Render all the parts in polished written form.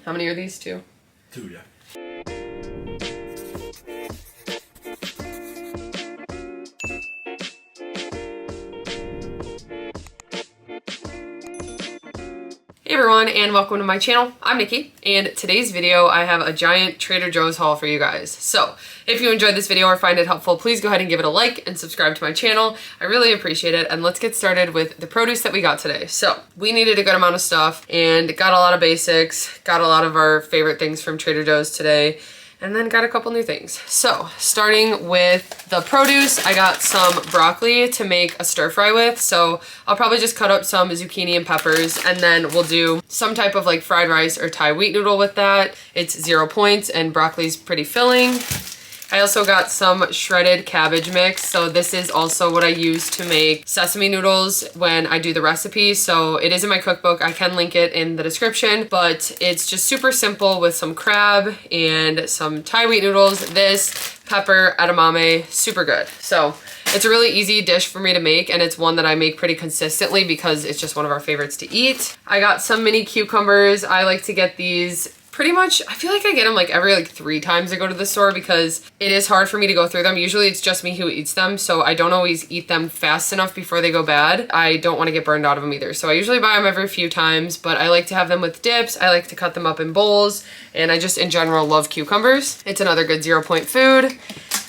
How many are these? 2? 2, yeah. Hey everyone, and welcome to my channel. I'm Nikki, and today's video I have a giant Trader Joe's haul for you guys. So if you enjoyed this video or find it helpful, please go ahead and give it a like and subscribe to my channel. I really appreciate it, and let's get started with the produce that we got today. So we needed a good amount of stuff and got a lot of basics, got a lot of our favorite things from Trader Joe's today, and then got a couple new things. So starting with the produce, I got some broccoli to make a stir fry with. So I'll probably just cut up some zucchini and peppers, and then we'll do some type of like fried rice or Thai wheat noodle with that. It's 0 points and broccoli's pretty filling. I also got some shredded cabbage mix. So this is also what I use to make sesame noodles when I do the recipe. So it is in my cookbook. I can link it in the description, but it's just super simple with some crab and some Thai wheat noodles. This, pepper, edamame, super good. So it's a really easy dish for me to make, and it's one that I make pretty consistently because it's just one of our favorites to eat. I got some mini cucumbers. I like to get these pretty much, I feel like I get them like every 3 times I go to the store because it is hard for me to go through them. Usually it's just me who eats them, so I don't always eat them fast enough before they go bad. I don't want to get burned out of them either. So I usually buy them every few times, but I like to have them with dips. I like to cut them up in bowls, and I just in general love cucumbers. It's another good 0 point food.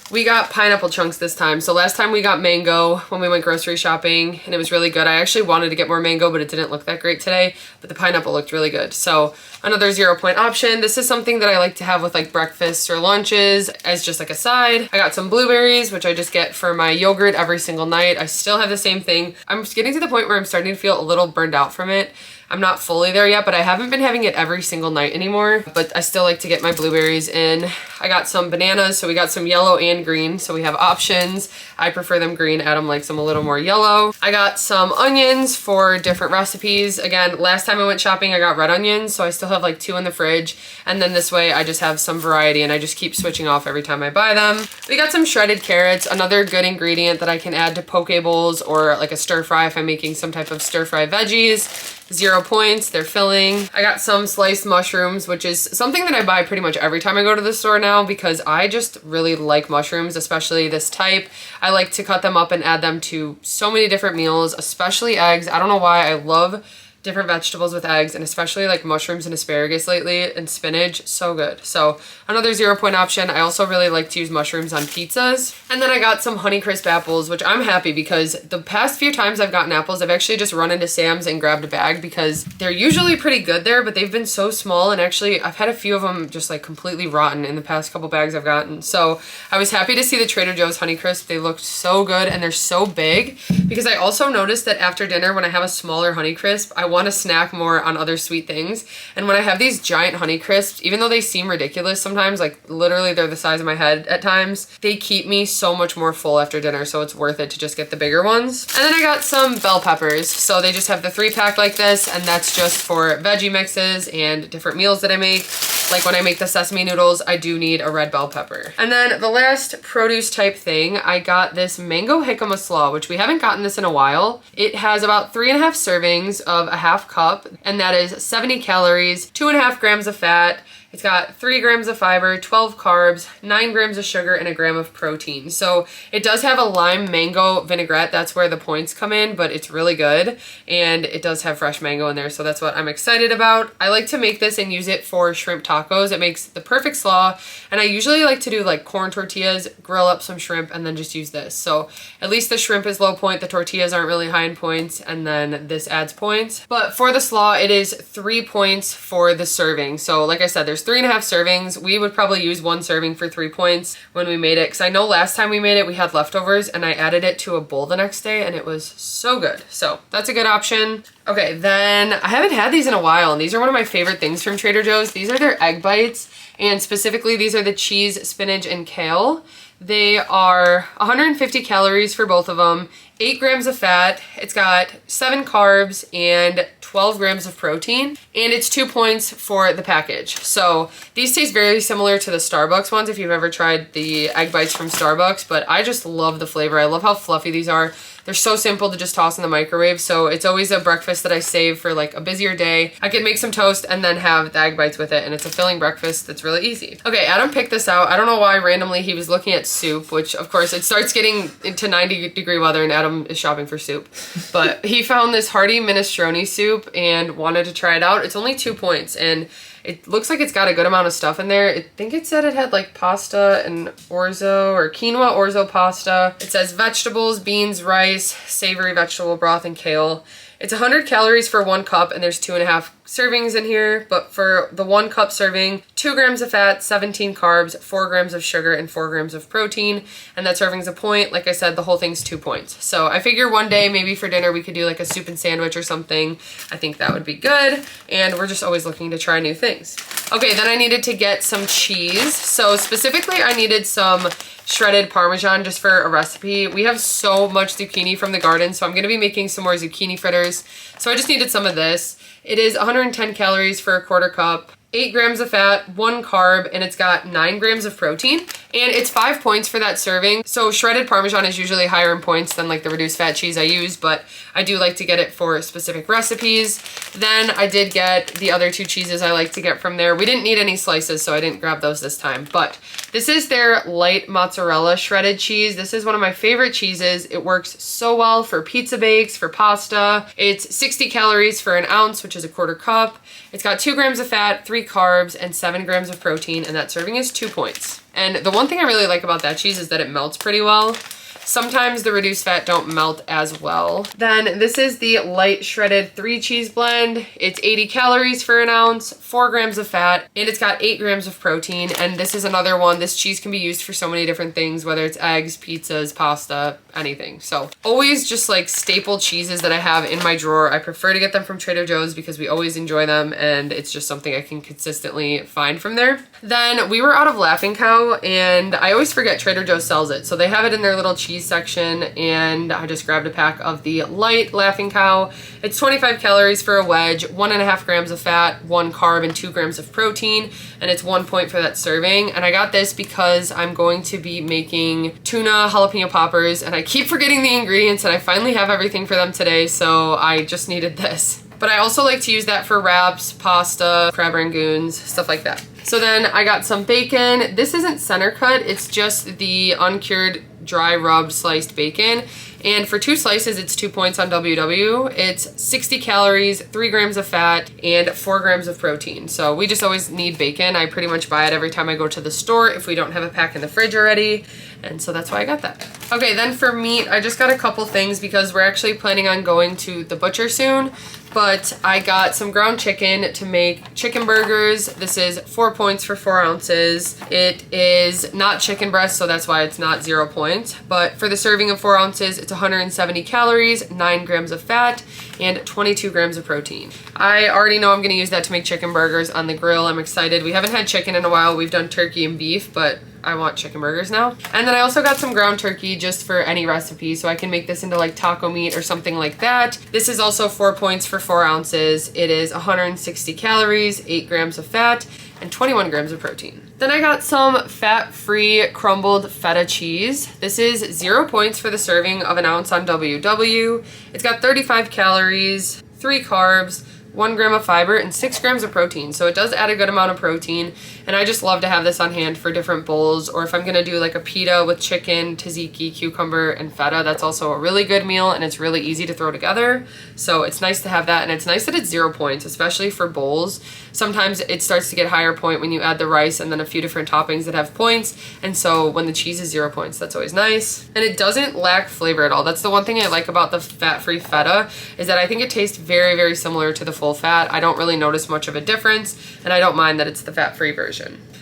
We got pineapple chunks this time. So last time we got mango when we went grocery shopping, and it was really good. I actually wanted to get more mango, but it didn't look that great today, but the pineapple looked really good. So another 0 point option. This is something that I like to have with like breakfasts or lunches as just like a side. I got some blueberries, which I just get for my yogurt every single night. I still have the same thing. I'm getting to the point where I'm starting to feel a little burned out from it. I'm not fully there yet, but I haven't been having it every single night anymore, but I still like to get my blueberries in. I got some bananas, so we got some yellow and green, so we have options. I prefer them green. Adam likes them a little more yellow. I got some onions for different recipes. Again, last time I went shopping, I got red onions, so I still have like 2 in the fridge, and then this way I just have some variety, and I just keep switching off every time I buy them. We got some shredded carrots, another good ingredient that I can add to poke bowls or like a stir fry if I'm making some type of stir fry veggies. 0 points, they're filling. I got some sliced mushrooms, which is something that I buy pretty much every time I go to the store now because I just really like mushrooms, especially this type. I like to cut them up and add them to so many different meals, especially eggs. I don't know why, I love different vegetables with eggs, and especially like mushrooms and asparagus lately, and spinach, so good. So another 0 point option. I also really like to use mushrooms on pizzas. And then I got some Honeycrisp apples, which I'm happy because the past few times I've gotten apples, I've actually just run into Sam's and grabbed a bag because they're usually pretty good there, but they've been so small, and actually I've had a few of them just like completely rotten in the past couple bags I've gotten. So I was happy to see the Trader Joe's Honeycrisp. They looked so good, and they're so big because I also noticed that after dinner when I have a smaller Honeycrisp, I want to snack more on other sweet things. And when I have these giant Honeycrisps, even though they seem ridiculous sometimes, like literally they're the size of my head at times, they keep me so much more full after dinner, so it's worth it to just get the bigger ones. And then I got some bell peppers. So they just have the 3-pack like this, and that's just for veggie mixes and different meals that I make. Like when I make the sesame noodles, I do need a red bell pepper. And then the last produce type thing, I got this mango jicama slaw, which we haven't gotten this in a while. It has about 3.5 servings of a half cup, and that is 70 calories, 2.5 grams of fat. It's got 3 grams of fiber, 12 carbs, 9 grams of sugar, and 1 gram of protein. So it does have a lime mango vinaigrette. That's where the points come in, but it's really good. And it does have fresh mango in there, so that's what I'm excited about. I like to make this and use it for shrimp tacos. It makes the perfect slaw. And I usually like to do like corn tortillas, grill up some shrimp, and then just use this. So at least the shrimp is low point, the tortillas aren't really high in points, and then this adds points. But for the slaw, it is 3 points for the serving. So like I said, there's 3.5 servings. We would probably use 1 serving for 3 points when we made it, because I know last time we made it, we had leftovers, and I added it to a bowl the next day, and it was so good. So that's a good option. Okay, then I haven't had these in a while, and these are one of my favorite things from Trader Joe's. These are their egg bites, and specifically these are the cheese, spinach, and kale. They are 150 calories for both of them, 8 grams of fat. It's got 7 carbs and 12 grams of protein, and it's 2 points for the package. So these taste very similar to the Starbucks ones if you've ever tried the egg bites from Starbucks, but I just love the flavor. I love how fluffy these are. They're so simple to just toss in the microwave, so it's always a breakfast that I save for like a busier day. I can make some toast and then have the egg bites with it, and it's a filling breakfast that's really easy. Okay, Adam picked this out. I don't know why randomly he was looking at soup, which of course it starts getting into 90-degree weather and Adam is shopping for soup. But he found this hearty minestrone soup and wanted to try it out. It's only 2 points and it looks like it's got a good amount of stuff in there. I think it said it had like pasta and orzo or quinoa orzo pasta. It says vegetables, beans, rice, savory vegetable broth, and kale. It's 100 calories for 1 cup and there's 2.5 servings in here, but for the 1 cup serving, 2 grams of fat, 17 carbs, 4 grams of sugar, and 4 grams of protein, and that serving's a point. Like I said, the whole thing's 2 points. So I figure one day, maybe for dinner, we could do like a soup and sandwich or something. I think that would be good, and we're just always looking to try new things. Okay, then I needed to get some cheese. So specifically, I needed some shredded Parmesan just for a recipe. We have so much zucchini from the garden, so I'm gonna be making some more zucchini fritters. So I just needed some of this. It is 110 calories for a 1/4 cup, 8 grams of fat, 1 carb, and it's got 9 grams of protein. And it's 5 points for that serving. So shredded Parmesan is usually higher in points than like the reduced fat cheese I use, but I do like to get it for specific recipes. Then I did get the other 2 cheeses I like to get from there. We didn't need any slices, so I didn't grab those this time, but this is their light mozzarella shredded cheese. This is one of my favorite cheeses. It works so well for pizza bakes, for pasta. It's 60 calories for an ounce, which is a 1/4 cup. It's got 2 grams of fat, 3 carbs, and 7 grams of protein, and that serving is 2 points. And the one thing I really like about that cheese is that it melts pretty well. Sometimes the reduced fat don't melt as well. Then this is the light shredded 3 cheese blend. It's 80 calories for an ounce, 4 grams of fat, and it's got 8 grams of protein. And this is another one. This cheese can be used for so many different things, whether it's eggs, pizzas, pasta, anything. So always just like staple cheeses that I have in my drawer. I prefer to get them from Trader Joe's because we always enjoy them and it's just something I can consistently find from there. Then we were out of Laughing Cow and I always forget Trader Joe's sells it. So they have it in their little cheese section and I just grabbed a pack of the light Laughing Cow. It's 25 calories for a wedge, 1.5 grams of fat, 1 carb, and 2 grams of protein, and it's 1 point for that serving. And I got this because I'm going to be making tuna jalapeno poppers and I keep forgetting the ingredients and I finally have everything for them today, so I just needed this. But I also like to use that for wraps, pasta, crab rangoons, stuff like that. So then I got some bacon. This isn't center cut, it's just the uncured dry rubbed sliced bacon. And for 2 slices, it's 2 points on WW. It's 60 calories, 3 grams of fat, and 4 grams of protein. So we just always need bacon. I pretty much buy it every time I go to the store if we don't have a pack in the fridge already. And so that's why I got that. Okay, then for meat, I just got a couple things because we're actually planning on going to the butcher soon. But I got some ground chicken to make chicken burgers. This is 4 points for 4 ounces. It is not chicken breast, so that's why it's not 0 points. But for the serving of 4 ounces, it's 170 calories, 9 grams of fat, and 22 grams of protein. I already know I'm gonna use that to make chicken burgers on the grill. I'm excited. We haven't had chicken in a while. We've done turkey and beef, but I want chicken burgers now. And then I also got some ground turkey just for any recipe, so I can make this into like taco meat or something like that. This is also 4 points for 4 ounces. It is 160 calories, 8 grams of fat, and 21 grams of protein. Then I got some fat-free crumbled feta cheese. This is 0 points for the serving of an ounce on WW. It's got 35 calories, 3 carbs, 1 gram of fiber, and 6 grams of protein. So it does add a good amount of protein. And I just love to have this on hand for different bowls, or if I'm gonna do like a pita with chicken, tzatziki, cucumber, and feta, that's also a really good meal and it's really easy to throw together. So it's nice to have that, and it's nice that it's 0 points, especially for bowls. Sometimes it starts to get higher point when you add the rice and then a few different toppings that have points. And so when the cheese is 0 points, that's always nice. And it doesn't lack flavor at all. That's the one thing I like about the fat-free feta, is that I think it tastes very, very similar to the full fat. I don't really notice much of a difference, and I don't mind that it's the fat-free version.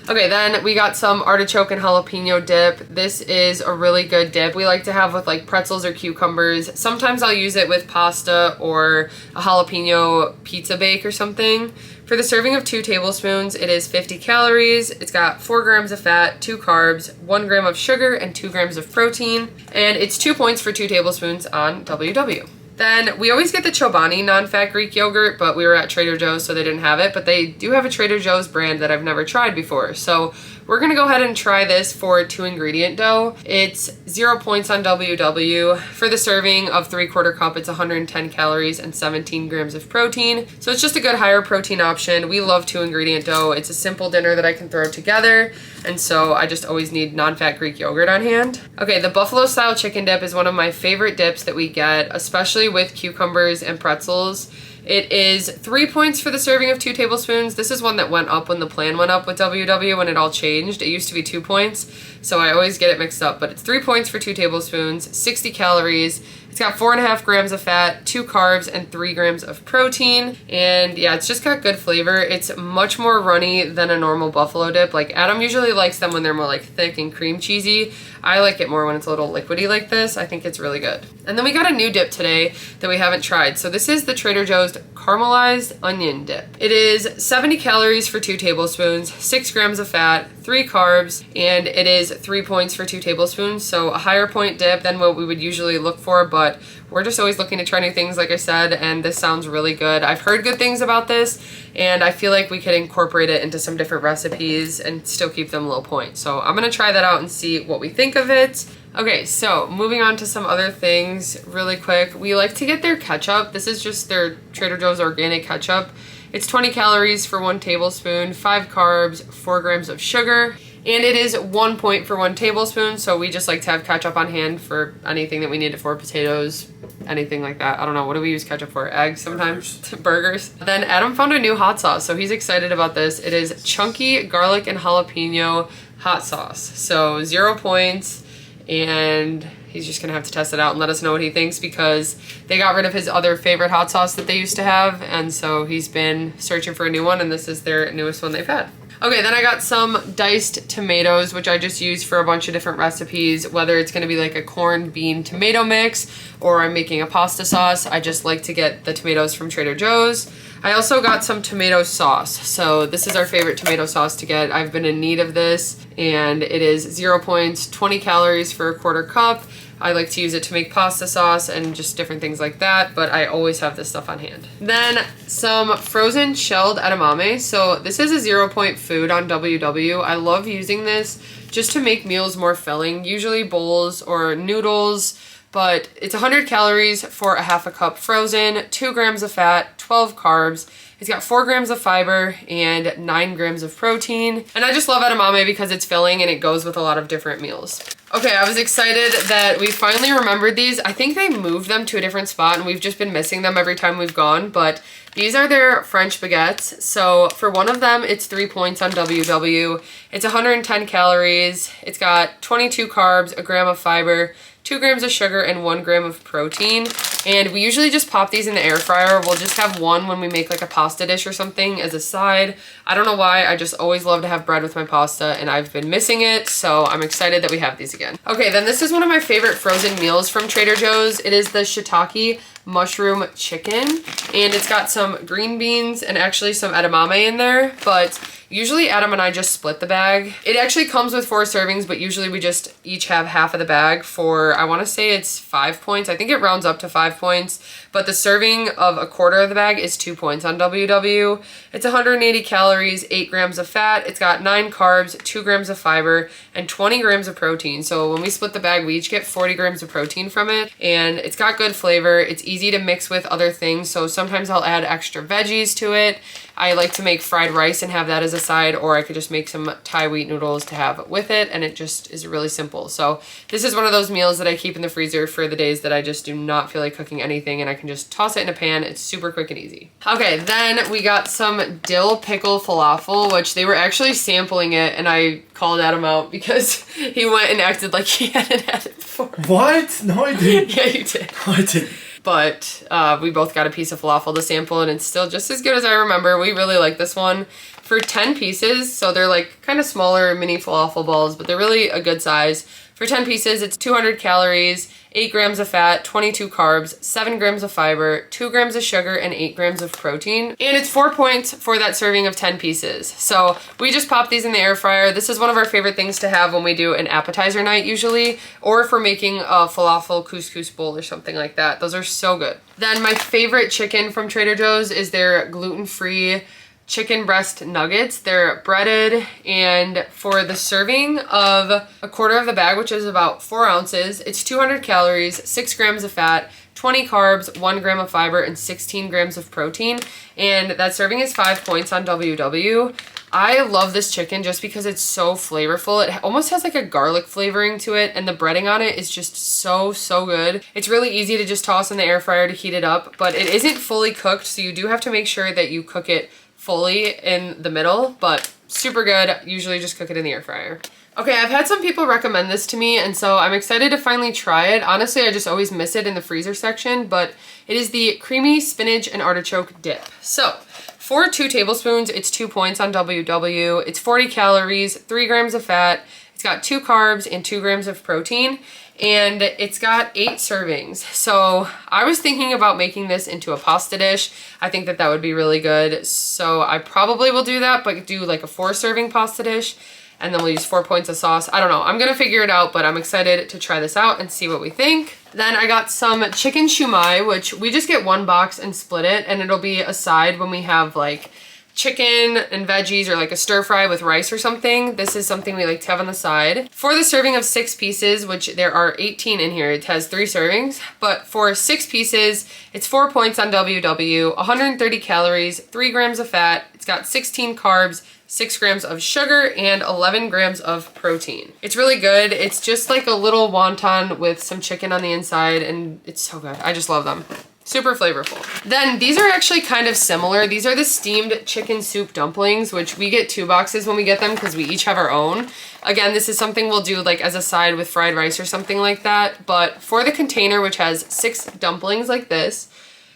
Okay, then we got some artichoke and jalapeno dip. This is a really good dip. We like to have with like pretzels or cucumbers. Sometimes I'll use it with pasta or a jalapeno pizza bake or something. For the serving of 2 tablespoons, it is 50 calories. It's got 4 grams of fat, 2 carbs, 1 gram of sugar, and 2 grams of protein. And it's 2 points for 2 tablespoons on WW. Then we always get the Chobani non-fat Greek yogurt, but we were at Trader Joe's, so they didn't have it. But they do have a Trader Joe's brand that I've never tried before. So we're gonna go ahead and try this for 2-ingredient dough. It's 0 points on WW. For the serving of 3/4 cup, it's 110 calories and 17 grams of protein. So it's just a good higher protein option. We love 2-ingredient dough. It's a simple dinner that I can throw together. And so I just always need non-fat Greek yogurt on hand. Okay, the buffalo style chicken dip is one of my favorite dips that we get, especially with cucumbers and pretzels. It is 3 points for the serving of 2 tablespoons. This is one that went up when the plan went up with WW when it all changed. It used to be 2 points, so I always get it mixed up, but it's 3 points for 2 tablespoons, 60 calories. It's got 4.5 grams of fat, 2 carbs, and 3 grams of protein. And yeah, it's just got good flavor. It's much more runny than a normal buffalo dip. Like Adam usually likes them when they're more like thick and cream cheesy. I like it more when it's a little liquidy like this. I think it's really good. And then we got a new dip today that we haven't tried. So this is the Trader Joe's caramelized onion dip. It is 70 calories for 2 tablespoons, 6 grams of fat, 3 carbs, and it is 3 points for 2 tablespoons. So a higher point dip than what we would usually look for, but we're just always looking to try new things, like I said, and this sounds really good. I've heard good things about this, and I feel like we could incorporate it into some different recipes and still keep them low point. So I'm gonna try that out and see what we think of it. Okay, so moving on to some other things really quick. We like to get their ketchup. This is just their Trader Joe's organic ketchup. It's 20 calories for 1 tablespoon, 5 carbs, 4 grams of sugar. And it is 1 point for 1 tablespoon, so we just like to have ketchup on hand for anything that we need it for, potatoes, anything like that. I don't know, what do we use ketchup for? Eggs sometimes? Burgers. Then Adam found a new hot sauce, so he's excited about this. It is chunky garlic and jalapeno hot sauce. So 0 points, and he's just gonna have to test it out and let us know what he thinks because they got rid of his other favorite hot sauce that they used to have, and so he's been searching for a new one, and this is their newest one they've had. Okay, then I got some diced tomatoes, which I just use for a bunch of different recipes, whether it's gonna be like a corned bean tomato mix or I'm making a pasta sauce. I just like to get the tomatoes from Trader Joe's. I also got some tomato sauce. So this is our favorite tomato sauce to get. I've been in need of this, and it is 0 points, 20 calories for a 1/4 cup. I like to use it to make pasta sauce and just different things like that, but I always have this stuff on hand. Then some frozen shelled edamame. So this is a 0 point food on WW. I love using this just to make meals more filling, usually bowls or noodles, but it's 100 calories for a 1/2 cup frozen, 2 grams of fat, 12 carbs. It's got 4 grams of fiber and 9 grams of protein. And I just love edamame because it's filling and it goes with a lot of different meals. Okay, I was excited that we finally remembered these. I think they moved them to a different spot and we've just been missing them every time we've gone, but these are their French baguettes. So for one of them, it's 3 points on WW. It's 110 calories. It's got 22 carbs, 1 gram of fiber, 2 grams of sugar, and 1 gram of protein. And we usually just pop these in the air fryer. We'll just have one when we make like a pasta dish or something as a side. I don't know why, I just always love to have bread with my pasta and I've been missing it, so I'm excited that we have these again. Okay, then this is one of my favorite frozen meals from Trader Joe's. It is the shiitake mushroom chicken, and it's got some green beans and actually some edamame in there, but usually Adam and I just split the bag. It actually comes with 4 servings, but usually we just each have half of the bag for, I want to say it's 5 points. I think it rounds up to 5 points, but the serving of a 1/4 of the bag is 2 points on WW. It's 180 calories, 8 grams of fat. It's got 9 carbs, 2 grams of fiber, and 20 grams of protein. So when we split the bag, we each get 40 grams of protein from it, and it's got good flavor. It's easy to mix with other things, so sometimes I'll add extra veggies to it. I like to make fried rice and have that as a side, or I could just make some Thai wheat noodles to have with it, and it just is really simple. So this is one of those meals that I keep in the freezer for the days that I just do not feel like cooking anything, and I can just toss it in a pan. It's super quick and easy. Okay, then we got some dill pickle falafel, which they were actually sampling it, and I called Adam out because he went and acted like he hadn't had it before. What? No, I didn't. Yeah, you did. No, I didn't. But we both got a piece of falafel to sample, and it's still just as good as I remember. We really like this one. For 10 pieces, so they're like kind of smaller mini falafel balls, but they're really a good size. For 10 pieces, it's 200 calories, 8 grams of fat, 22 carbs, 7 grams of fiber, 2 grams of sugar, and 8 grams of protein. And it's 4 points for that serving of 10 pieces. So we just pop these in the air fryer. This is one of our favorite things to have when we do an appetizer night usually, or if we're making a falafel couscous bowl or something like that. Those are so good. Then my favorite chicken from Trader Joe's is their gluten-free chicken breast nuggets. They're breaded, and for the serving of a quarter of the bag, which is about 4 ounces, it's 200 calories, 6 grams of fat, 20 carbs, 1 gram of fiber, and 16 grams of protein. And that serving is 5 points on WW. I love this chicken just because it's so flavorful. It almost has like a garlic flavoring to it, and the breading on it is just so good. It's really easy to just toss in the air fryer to heat it up, but it isn't fully cooked, so you do have to make sure that you cook it fully in the middle, but super good. Usually just cook it in the air fryer. Okay, I've had some people recommend this to me, and so I'm excited to finally try it. Honestly, I just always miss it in the freezer section, but it is the creamy spinach and artichoke dip. So for 2 tablespoons, it's 2 points on WW. It's 40 calories, 3 grams of fat. It's got 2 carbs and 2 grams of protein, and it's got 8 servings. So I was thinking about making this into a pasta dish. I think that that would be really good. So I probably will do that, but do like a 4-serving pasta dish, and then we'll use 4 points of sauce. I don't know. I'm gonna figure it out, but I'm excited to try this out and see what we think. Then I got some chicken chumai, which we just get 1 box and split it, and it'll be a side when we have like chicken and veggies or like a stir fry with rice or something. This is something we like to have on the side. For the serving of 6 pieces, which there are 18 in here, it has 3 servings, but for 6 pieces, it's 4 points on WW, 130 calories, 3 grams of fat. It's got 16 carbs, 6 grams of sugar, and 11 grams of protein. It's really good. It's just like a little wonton with some chicken on the inside, and it's so good. I just love them. Super flavorful. Then these are actually kind of similar. These are the steamed chicken soup dumplings, which we get 2 boxes when we get them because we each have our own. Again, this is something we'll do like as a side with fried rice or something like that. But for the container, which has 6 dumplings like this,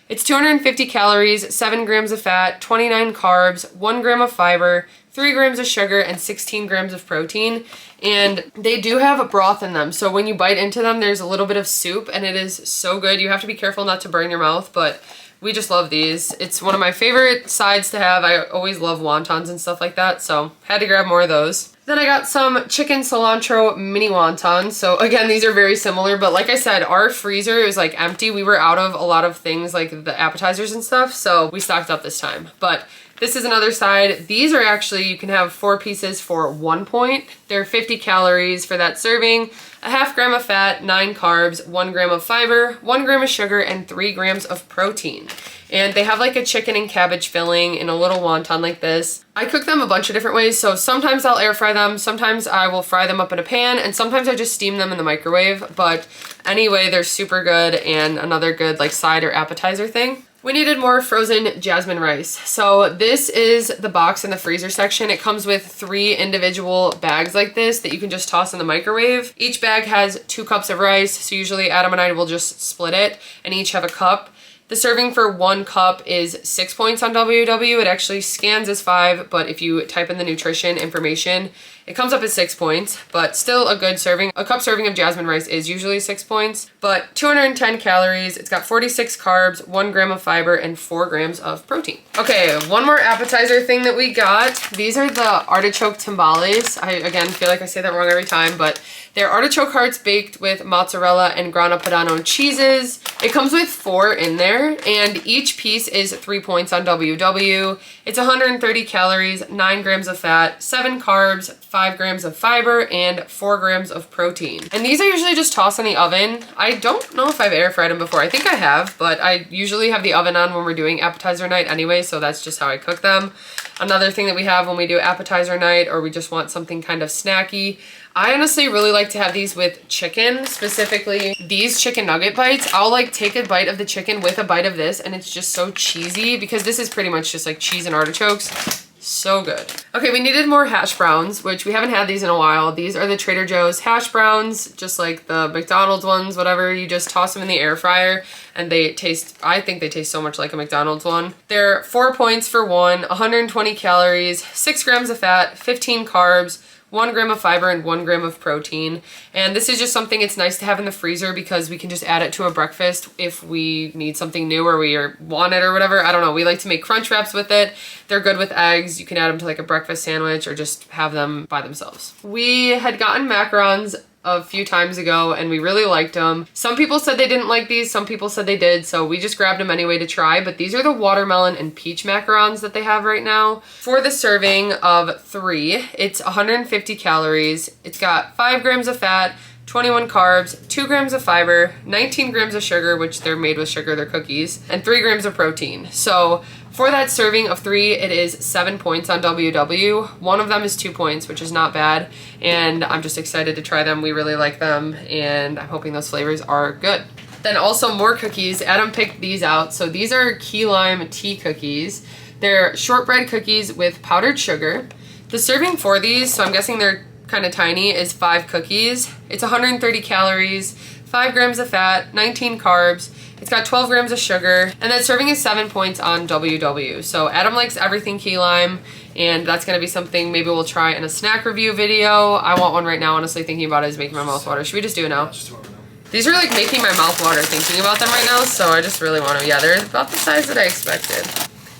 it's 250 calories, 7 grams of fat, 29 carbs, 1 gram of fiber, 3 grams of sugar, and 16 grams of protein. And they do have a broth in them, so when you bite into them, there's a little bit of soup, and it is so good. You have to be careful not to burn your mouth, but we just love these. It's one of my favorite sides to have. I always love wontons and stuff like that, so had to grab more of those. Then I got some chicken cilantro mini wontons. So again, these are very similar, but like I said, our freezer is like empty. We were out of a lot of things like the appetizers and stuff, so we stocked up this time. But this is another side. These are actually, you can have 4 pieces for 1 point. They're 50 calories for that serving, a half gram of fat, 9 carbs, 1 gram of fiber, 1 gram of sugar, and 3 grams of protein. And they have like a chicken and cabbage filling in a little wonton like this. I cook them a bunch of different ways, so sometimes I'll air fry them, sometimes I will fry them up in a pan, and sometimes I just steam them in the microwave. But anyway, they're super good and another good like side or appetizer thing. We needed more frozen jasmine rice. So this is the box in the freezer section. It comes with 3 individual bags like this that you can just toss in the microwave. Each bag has 2 cups of rice, so usually Adam and I will just split it and each have a cup. The serving for 1 cup is 6 points on WW. It actually scans as 5, but if you type in the nutrition information, it comes up as 6 points, but still a good serving. A cup serving of jasmine rice is usually 6 points, but 210 calories. It's got 46 carbs, 1 gram of fiber, and 4 grams of protein. Okay, one more appetizer thing that we got. These are the artichoke tamales. I, again, feel like I say that wrong every time, but they're artichoke hearts baked with mozzarella and grana padano cheeses. It comes with 4 in there, and each piece is 3 points on WW. It's 130 calories, 9 grams of fat, 7 carbs, 5 grams of fiber, and 4 grams of protein. And these I usually just toss in the oven. I don't know if I've air fried them before. I think I have, but I usually have the oven on when we're doing appetizer night anyway, so that's just how I cook them. Another thing that we have when we do appetizer night or we just want something kind of snacky, I honestly really like to have these with chicken, specifically these chicken nugget bites. I'll like take a bite of the chicken with a bite of this, and it's just so cheesy because this is pretty much just like cheese and artichokes. So good. Okay, we needed more hash browns, which we haven't had these in a while. These are the Trader Joe's hash browns, just like the McDonald's ones, whatever. You just toss them in the air fryer and they taste, I think they taste so much like a McDonald's one. They're 4 points for 1, 120 calories, 6 grams of fat, 15 carbs, 1 gram of fiber, and 1 gram of protein. And this is just something it's nice to have in the freezer because we can just add it to a breakfast if we need something new or we want it or whatever. I don't know. We like to make crunch wraps with it. They're good with eggs. You can add them to like a breakfast sandwich or just have them by themselves. We had gotten macarons a few times ago and we really liked them. Some people said they didn't like these, some people said they did, so we just grabbed them anyway to try. But these are the watermelon and peach macarons that they have right now. For the serving of 3, it's 150 calories. It's got 5 grams of fat, 21 carbs, 2 grams of fiber, 19 grams of sugar, which they're made with sugar, they're cookies, and 3 grams of protein. So for that serving of 3, it is 7 points on WW. One of them is 2 points, which is not bad. And I'm just excited to try them. We really like them, and I'm hoping those flavors are good. Then also more cookies. Adam picked these out. So these are key lime tea cookies. They're shortbread cookies with powdered sugar. The serving for these, so I'm guessing they're kind of tiny, is 5 cookies. It's 130 calories, 5 grams of fat, 19 carbs. It's got 12 grams of sugar, and that serving is 7 points on WW. So Adam likes everything key lime, and that's gonna be something maybe we'll try in a snack review video. I want one right now, honestly. Thinking about it is making my mouth water. Should we just do it now? Just do it right now. These are like making my mouth water thinking about them right now, so I just really want to. Yeah, they're about the size that I expected.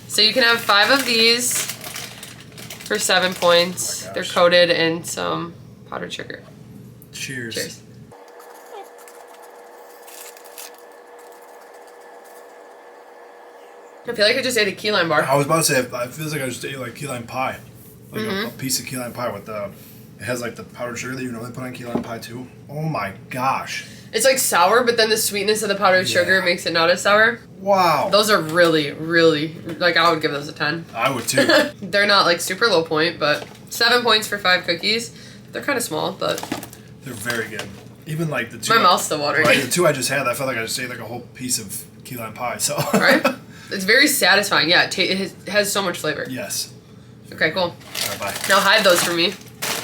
So you can have 5 of these for 7 points. Oh, they're coated in some powdered sugar. Cheers. Cheers. I feel like I just ate a key lime bar. I was about to say, it feels like I just ate like key lime pie. Like a piece of key lime pie with the, it has like the powdered sugar that you normally put on key lime pie too. Oh my gosh. It's like sour, but then the sweetness of the powdered sugar makes it not as sour. Wow. Those are really, really, like I would give those a 10. I would too. They're not like super low point, but 7 points for 5 cookies. They're kind of small, but They're very good. Even like the 2. my mouth's still watering. Like the 2 I just had, I felt like I just ate like a whole piece of key lime pie. So. Right? It's very satisfying. Yeah, it has so much flavor. Yes. Okay, cool. All right, bye. Now hide those from me.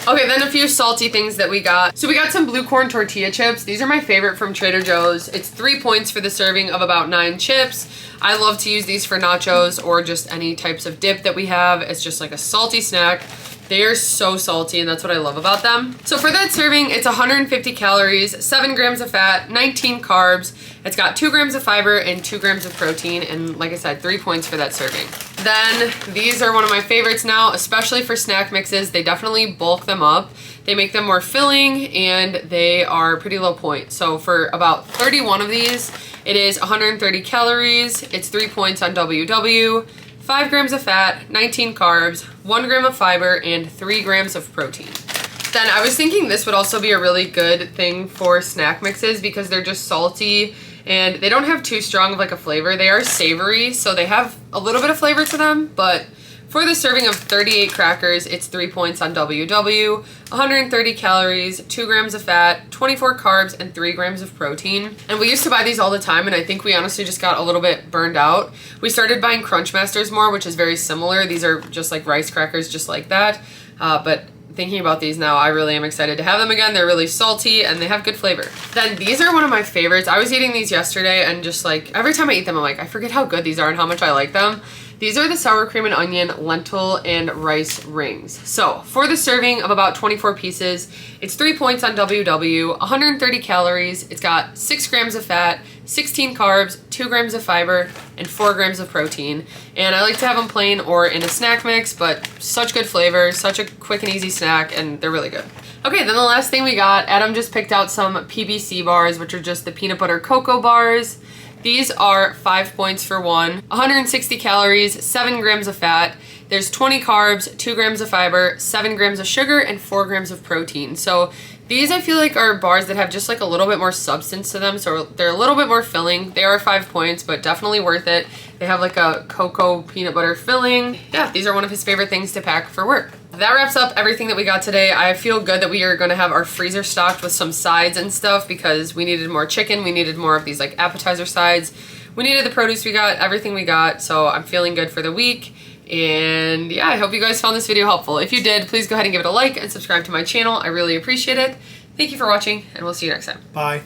Okay, then a few salty things that we got. So we got some blue corn tortilla chips. These are my favorite from Trader Joe's. It's 3 points for the serving of about 9 chips. I love to use these for nachos or just any types of dip that we have. It's just like a salty snack. They are so salty, and that's what I love about them. So for that serving, it's 150 calories, 7 grams of fat, 19 carbs. It's got 2 grams of fiber and 2 grams of protein, and like I said, 3 points for that serving. Then these are one of my favorites now, especially for snack mixes. They definitely bulk them up. They make them more filling, and they are pretty low point. So for about 31 of these, it is 130 calories. It's 3 points on WW. 5 grams of fat, 19 carbs, 1 gram of fiber, and 3 grams of protein. Then I was thinking this would also be a really good thing for snack mixes because they're just salty and they don't have too strong of like a flavor. They are savory, so they have a little bit of flavor to them, but for the serving of 38 crackers, it's 3 points on WW, 130 calories, 2 grams of fat, 24 carbs, and 3 grams of protein. And we used to buy these all the time, and I think we honestly just got a little bit burned out. We started buying Crunch Masters more, which is very similar. These are just like rice crackers, just like that. But thinking about these now, I really am excited to have them again. They're really salty and they have good flavor. Then these are one of my favorites. I was eating these yesterday and just like every time I eat them, I'm like, I forget how good these are and how much I like them. These are the sour cream and onion lentil and rice rings. So for the serving of about 24 pieces, it's 3 points on WW, 130 calories. It's got 6 grams of fat, 16 carbs, 2 grams of fiber, and 4 grams of protein. And I like to have them plain or in a snack mix, but such good flavor, such a quick and easy snack, and they're really good. Okay, then the last thing we got, Adam just picked out some PBC bars, which are just the peanut butter cocoa bars. These are 5 points for one, 160 calories, 7 grams of fat. There's 20 carbs, 2 grams of fiber, 7 grams of sugar, and 4 grams of protein. So these I feel like are bars that have just like a little bit more substance to them, so they're a little bit more filling. They are 5 points, but definitely worth it. They have like a cocoa peanut butter filling. Yeah, these are one of his favorite things to pack for work. That wraps up everything that we got today. I feel good that we are going to have our freezer stocked with some sides and stuff because we needed more chicken. We needed more of these like appetizer sides. We needed the produce we got, everything we got. So I'm feeling good for the week. And yeah, I hope you guys found this video helpful. If you did, please go ahead and give it a like and subscribe to my channel. I really appreciate it. Thank you for watching, and we'll see you next time. Bye.